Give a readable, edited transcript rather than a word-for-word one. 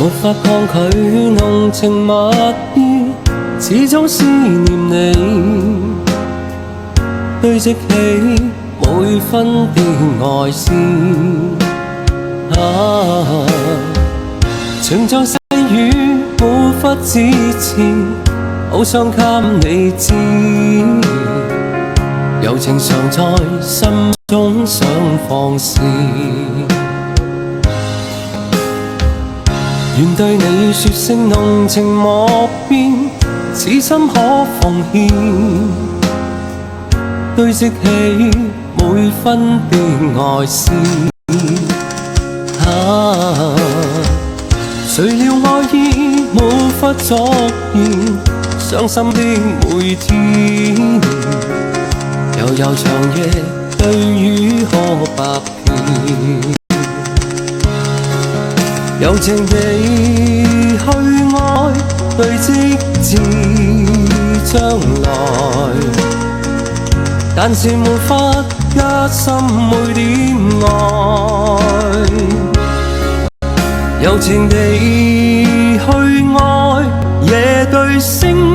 沒法抗拒濃情蜜意，始終思念你，堆積起每分的愛思。情像細雨無法自持，好想給你知，柔情常在心中想放肆。願對你說聲濃情莫變，此心可奉獻，堆積起每分的愛思。誰料愛意無法作言，傷心的每天，悠悠長夜對雨可白片。柔情地去愛，堆積至將來，但是沒法加深每點愛。柔情地去愛，夜對星